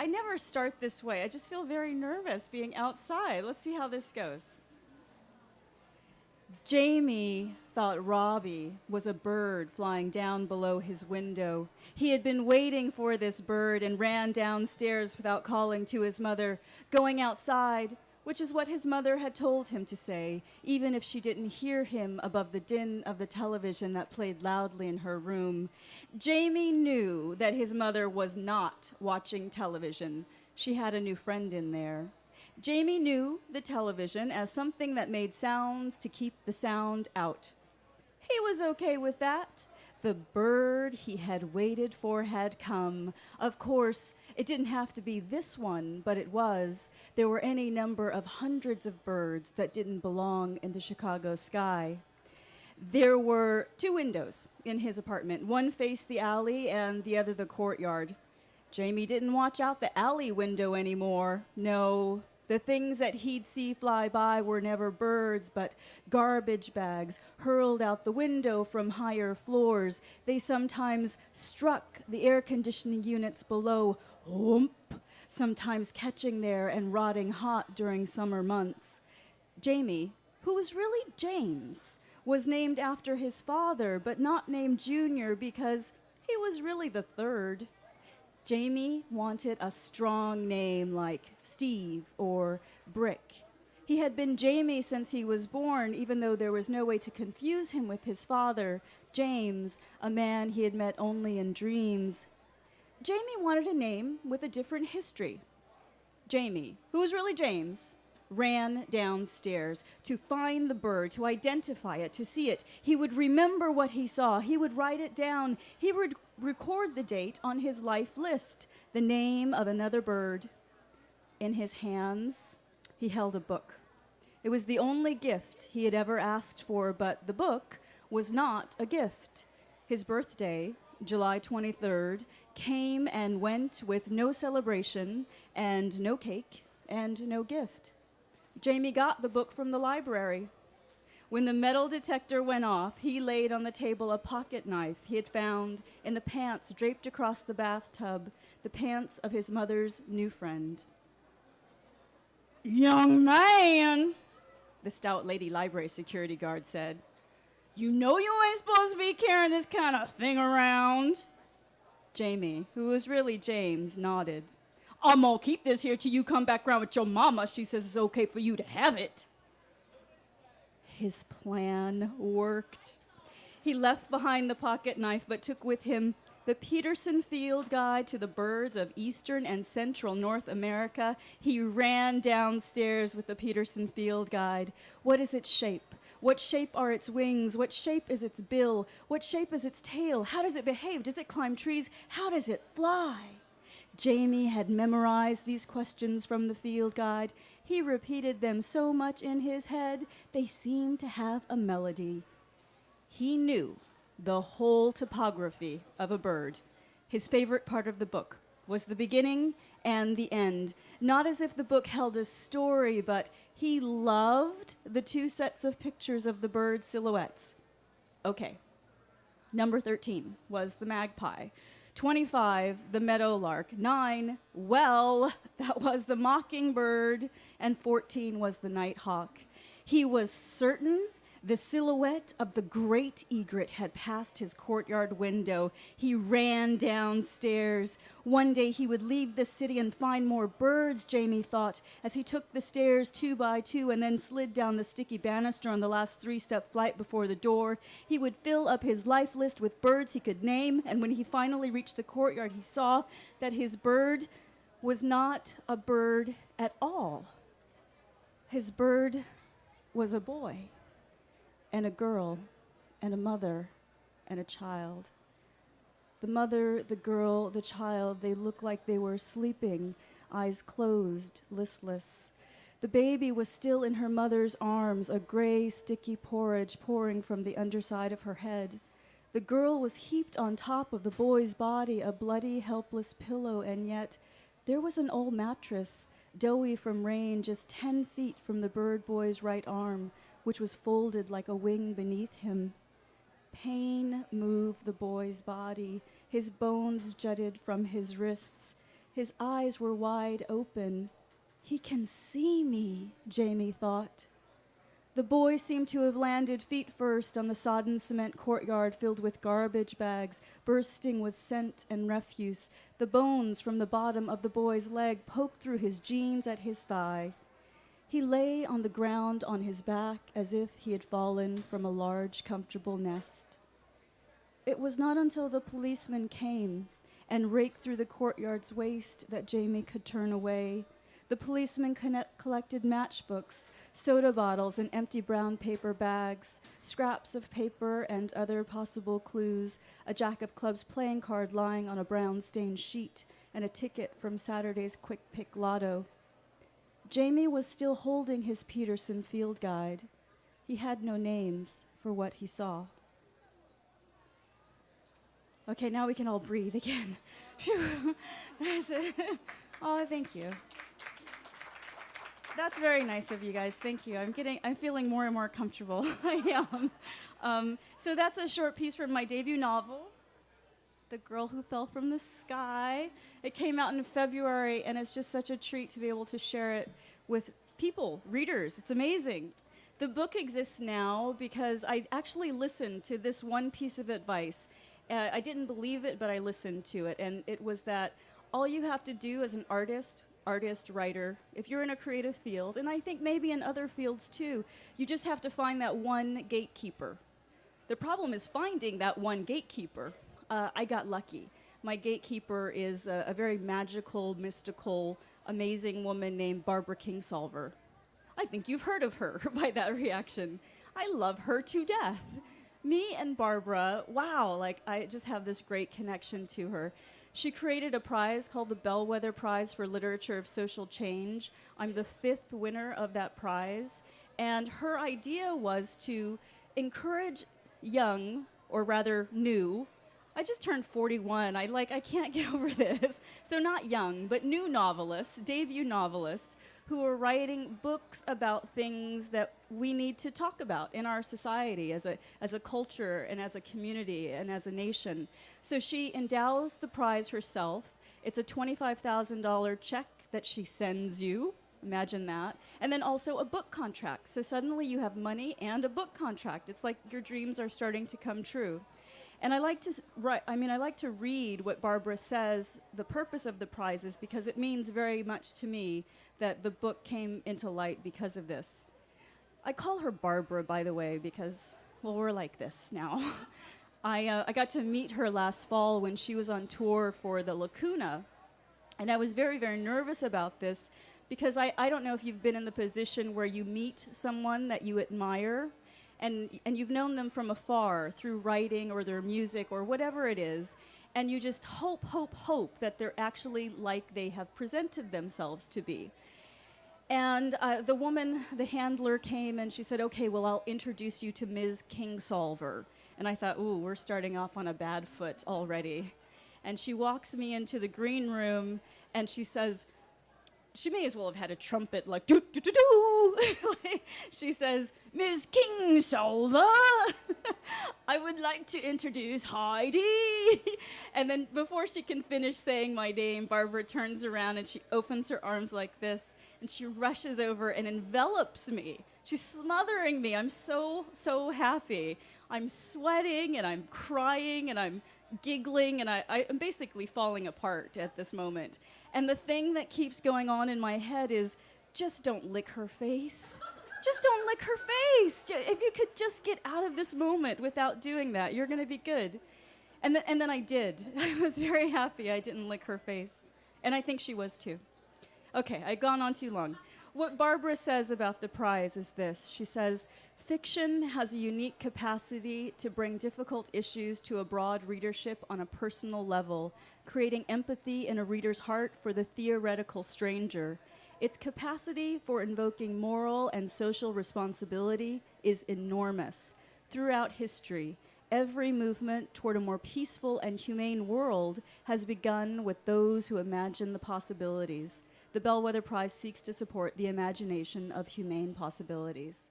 I never start this way. I just feel very nervous being outside. Let's see how this goes. Jamie thought Robbie was a bird flying down below his window. He had been waiting for this bird and ran downstairs without calling to his mother, going outside, which is what his mother had told him to say, even if she didn't hear him above the din of the television that played loudly in her room. Jamie knew that his mother was not watching television. She had a new friend in there. Jamie knew the television as something that made sounds to keep the sound out. He was okay with that. The bird he had waited for had come. Of course, it didn't have to be this one, but it was. There were any number of hundreds of birds that didn't belong in the Chicago sky. There were 2 windows in his apartment. One faced the alley and the other the courtyard. Jamie didn't watch out the alley window anymore. No. The things that he'd see fly by were never birds, but garbage bags hurled out the window from higher floors. They sometimes struck the air conditioning units below, whoomp, sometimes catching there and rotting hot during summer months. Jamie, who was really James, was named after his father, but not named Junior because he was really the 3rd. Jamie wanted a strong name like Steve or Brick. He had been Jamie since he was born, even though there was no way to confuse him with his father, James, a man he had met only in dreams. Jamie wanted a name with a different history. Jamie, who was really James, ran downstairs to find the bird, to identify it, to see it. He would remember what he saw. He would write it down. He would record the date on his life list, the name of another bird. In his hands, he held a book. It was the only gift he had ever asked for, but the book was not a gift. His birthday, July 23rd, came and went with no celebration and no cake and no gift. Jamie got the book from the library. When the metal detector went off, he laid on the table a pocket knife he had found in the pants draped across the bathtub, the pants of his mother's new friend. "Young man," the stout lady library security guard said, "you know you ain't supposed to be carrying this kind of thing around." Jamie, who was really James, nodded. "I'm gonna keep this here till you come back around with your mama. She says it's okay for you to have it." His plan worked. He left behind the pocket knife, but took with him the Peterson Field Guide to the Birds of Eastern and Central North America. He ran downstairs with the Peterson Field Guide. What is its shape? What shape are its wings? What shape is its bill? What shape is its tail? How does it behave? Does it climb trees? How does it fly? Jamie had memorized these questions from the field guide. He repeated them so much in his head, they seemed to have a melody. He knew the whole topography of a bird. His favorite part of the book was the beginning and the end. Not as if the book held a story, but he loved the 2 sets of pictures of the bird silhouettes. Okay, number 13 was the magpie. 25, the meadowlark. 9, well, that was the mockingbird. And 14 was the nighthawk. He was certain the silhouette of the great egret had passed his courtyard window. He ran downstairs. One day he would leave the city and find more birds, Jamie thought, as he took the stairs 2 by 2 and then slid down the sticky banister on the last 3-step flight before the door. He would fill up his life list with birds he could name, and when he finally reached the courtyard, he saw that his bird was not a bird at all. His bird was a boy, and a girl, and a mother, and a child. The mother, the girl, the child, they looked like they were sleeping, eyes closed, listless. The baby was still in her mother's arms, a gray, sticky porridge pouring from the underside of her head. The girl was heaped on top of the boy's body, a bloody, helpless pillow, and yet there was an old mattress, doughy from rain, just 10 feet from the bird boy's right arm, which was folded like a wing beneath him. Pain moved the boy's body. His bones jutted from his wrists. His eyes were wide open. He can see me, Jamie thought. The boy seemed to have landed feet first on the sodden cement courtyard filled with garbage bags, bursting with scent and refuse. The bones from the bottom of the boy's leg poked through his jeans at his thigh. He lay on the ground on his back as if he had fallen from a large, comfortable nest. It was not until the policeman came and raked through the courtyard's waste that Jamie could turn away. The policeman collected matchbooks, soda bottles, and empty brown paper bags, scraps of paper and other possible clues, a Jack of Clubs playing card lying on a brown-stained sheet, and a ticket from Saturday's Quick Pick Lotto. Jamie was still holding his Peterson field guide. He had no names for what he saw. Okay, now we can all breathe again. Phew. That's it. Oh, thank you. That's very nice of you guys. Thank you. I'm feeling more and more comfortable. I am. So that's a short piece from my debut novel, The Girl Who Fell from the Sky. It came out in February, and it's just such a treat to be able to share it with people, readers. It's amazing. The book exists now because I actually listened to this one piece of advice. I didn't believe it, but I listened to it, and it was that all you have to do as an artist, writer, if you're in a creative field, and I think maybe in other fields too, you just have to find that one gatekeeper. The problem is finding that one gatekeeper. I got lucky. My gatekeeper is a very magical, mystical, amazing woman named Barbara Kingsolver. I think you've heard of her by that reaction. I love her to death. Me and Barbara, wow, I just have this great connection to her. She created a prize called the Bellwether Prize for Literature of Social Change. I'm the 5th winner of that prize. And her idea was to encourage young, or rather new, I just turned 41. I can't get over this. So not young, but new novelists, debut novelists, who are writing books about things that we need to talk about in our society as a culture and as a community and as a nation. So she endows the prize herself. It's a $25,000 check that she sends you. Imagine that. And then also a book contract. So suddenly you have money and a book contract. It's like your dreams are starting to come true. And I like to read what Barbara says the purpose of the prize is, because it means very much to me that the book came into light because of this. I call her Barbara, by the way, because, well, we're like this now. I got to meet her last fall when she was on tour for the Lacuna, and I was very, very nervous about this because I don't know if you've been in the position where you meet someone that you admire, and you've known them from afar through writing or their music or whatever it is, and you just hope that they're actually like they have presented themselves to be. And the woman, the handler, came and she said, okay, well, I'll introduce you to Ms. Kingsolver. And I thought, ooh, we're starting off on a bad foot already. And she walks me into the green room and she says, she may as well have had a trumpet like doo doo doo doo. She says, Ms. Kingsolver, I would like to introduce Heidi. And then before she can finish saying my name, Barbara turns around and she opens her arms like this and she rushes over and envelops me. She's smothering me. I'm so, so happy. I'm sweating and I'm crying and I'm giggling and I'm basically falling apart at this moment. And the thing that keeps going on in my head is, just don't lick her face. Just don't lick her face. If you could just get out of this moment without doing that, you're going to be good. And then I did. I was very happy I didn't lick her face. And I think she was too. Okay, I've gone on too long. What Barbara says about the prize is this. She says, fiction has a unique capacity to bring difficult issues to a broad readership on a personal level, creating empathy in a reader's heart for the theoretical stranger. Its capacity for invoking moral and social responsibility is enormous. Throughout history, every movement toward a more peaceful and humane world has begun with those who imagine the possibilities. The Bellwether Prize seeks to support the imagination of humane possibilities.